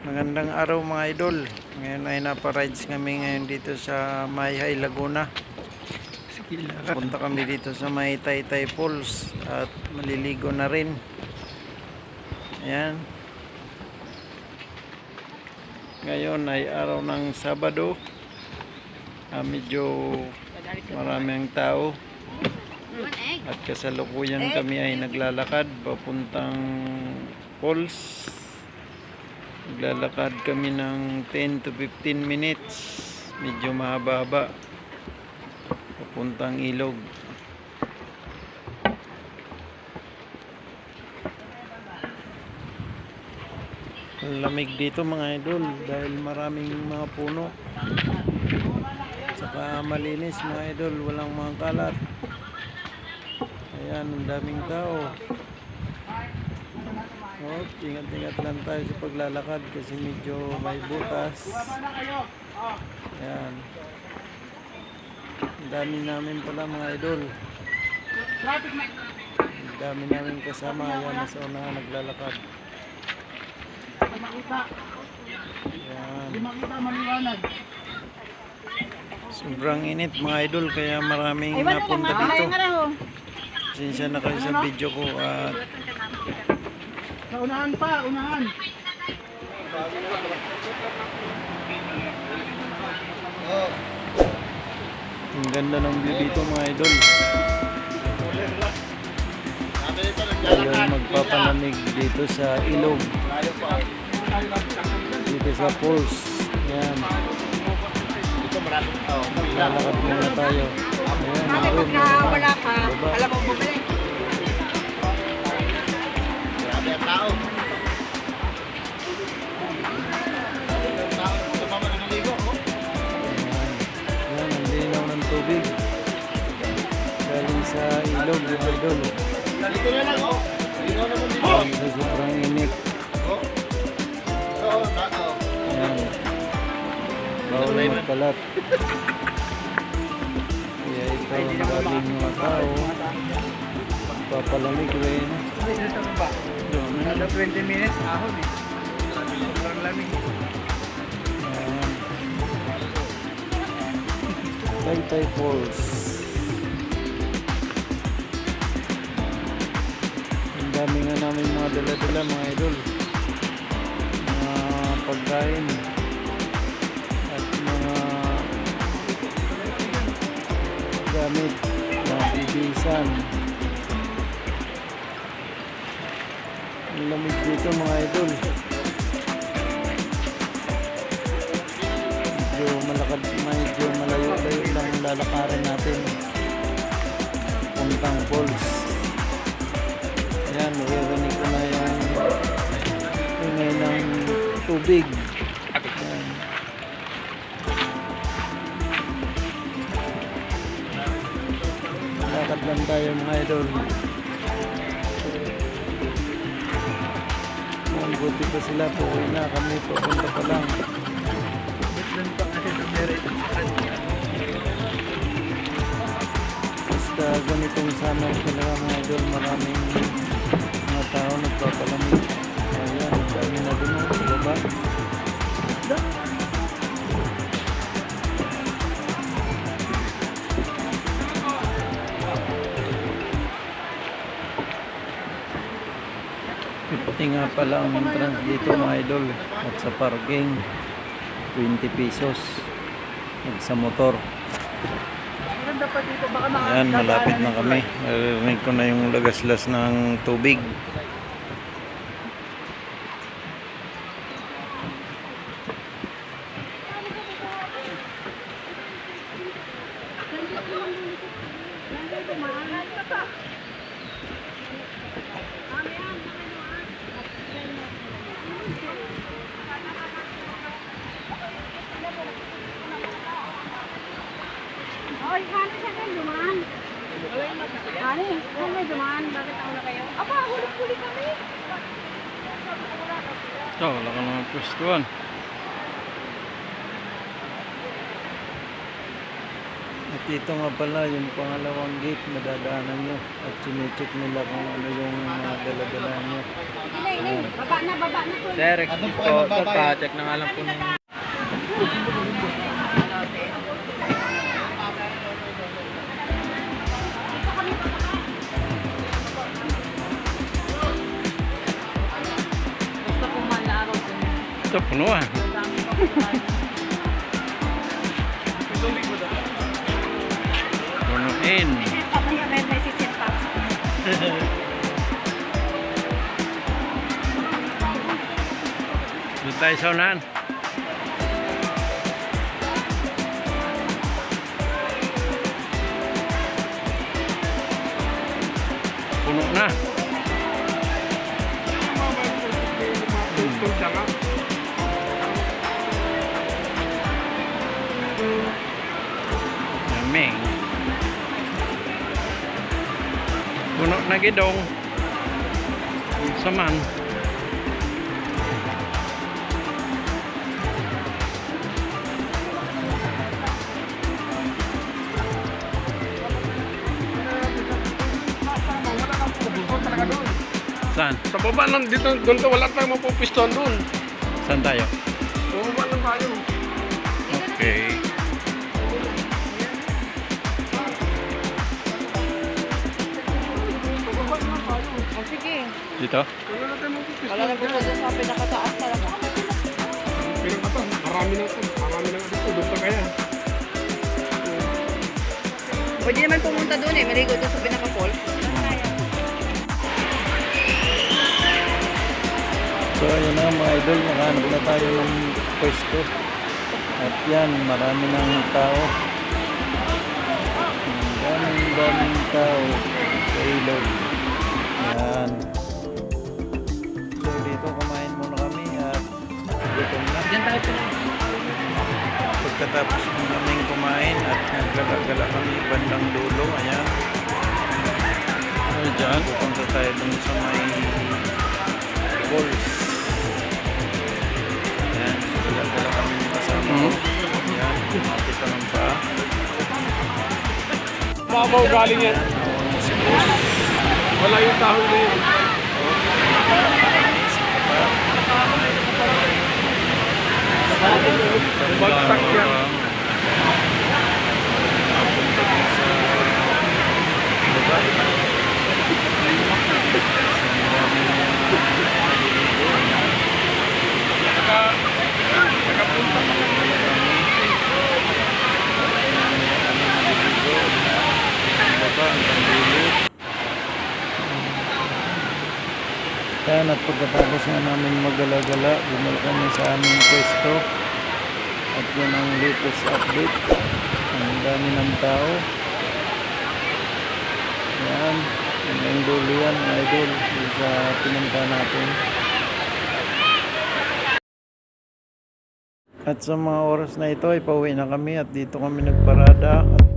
Magandang araw mga idol. Ngayon ay napa-rides kami ngayon dito sa Mayhay, Laguna. Punta kami dito sa may Taytay Falls at maliligo na rin. Ayan. Ngayon ay araw ng Sabado. Medyo marami ang tao. At kasalukuyan kami ay naglalakad papuntang falls. Naglalakad kami ng 10 to 15 minutes. Medyo mahaba-haba. Papuntang ilog. Lamig dito mga idol dahil maraming mga puno. Saka malinis mga idol, walang mga kalat. Ayan, ang daming tao. Ingat-ingat lang tayo sa paglalakad kasi medyo may butas. Ayan. Ang dami namin pala mga idol. Ang dami namin kasama. Ayan, nasa unahan naglalakad. Ayan. Sobrang init mga idol kaya maraming napunta dito. Sinsya na kayo sa video ko at unahan pa, unahan. ang ganda ng view dito mga idol. Ngayon magpapalamig dito sa ilog. Dito sa falls. Ayan. Lalakad muna tayo. Ayan, pag wala ka, alam mo bumalik. Tao. Ayan, ang linaw ng tubig. Galing sa ilog, yung idol. Dito na lang, oh. Dito na mo dito. Sa sobrang init. Ayan. Bawal magkalat. Kaya ito ang galing mga tao. Papalamig rin. Another 20 minutes, ahon eh. Sobrang lamig. Ayan. Taytay Falls. Ang dami nga namin mga dala-dala mga idol. Mga pagkain. At mga gamit na bibisan. Ang lamig dito mga idol. Medyo malayo-layo lang lalakarin natin. Puntang falls. Ayan, naririnig ko na yung ingay ng tubig. Ayan. Lakad lang tayo mga idol. Buti pa sila, puwi na kami, pupunta pa lang. Basta ganitong summer talaga mga idol, maraming mga tao nagpapalamig. Ayan, ang dami na dun sa baba. $50 nga pala ang entrance dito mga idol, at sa parking 20 pesos sa motor. Ayan, malapit na kami. Narinig ko na yung lagaslas ng tubig. Oy, hanap siya kayo, dumaan. Hani, may dumaan. Bakit ako na kayo? Aba, huli-huli kami. Ito, wala ka naman pwestuhan. At dito nga pala yung pangalawang gate na dadaanan nyo at sinicheck nila kung ano yung dala-dala nyo. Inay, baba na po. Sir, ito, pa-check na nga lang po ng... Gusto ko man na araw din. Ito, puno ah. Dami pa po tayo. Punuin. Papaya may sisinta. Doon tayo sa unahan. Puno na. Aming. Puno na gidong. Saman. Saan? Sa baba lang, dito, doon ka, wala tayong mapupiston doon. Saan tayo? Sa baba lang tayo. Okay. O sige. Dito? Wala na tayong mapupiston. Wala na po sa pinakataas talaga. Pero ito, marami na dito. Doon pa kaya. Pwede naman pumunta doon eh. Maligo doon sa pinaka-falls. So ayun na mga idol, nakahanap na tayo ng pwesto. At yan, marami ng tao. Daming tao sa ilog. Yan. So dito kumain muna kami at gutom na. Diyan tayo pala. Pagkatapos ng kaming kumain at naglagagala kami bandang dulo. Ayan. Diyan, pupunta tayo dun sa may falls. Ayan, naglagagala kami kasama ko. Ayan, kumapit ka ng paa. Mabaw galing yan. Ayan, si boss. Wala yung tahol na yun. Bagsak yan. Nakapunta pa kami. Kaya at pagkatapos nga namin magala-gala, bumalik kami sa aming pwesto. At yan ang latest update. Ang dami ng tao. Yan. Ang dulo yan, mga idol. Sa pinunta natin. At sa mga oras na ito ay pauwi na kami at dito kami nagparada. At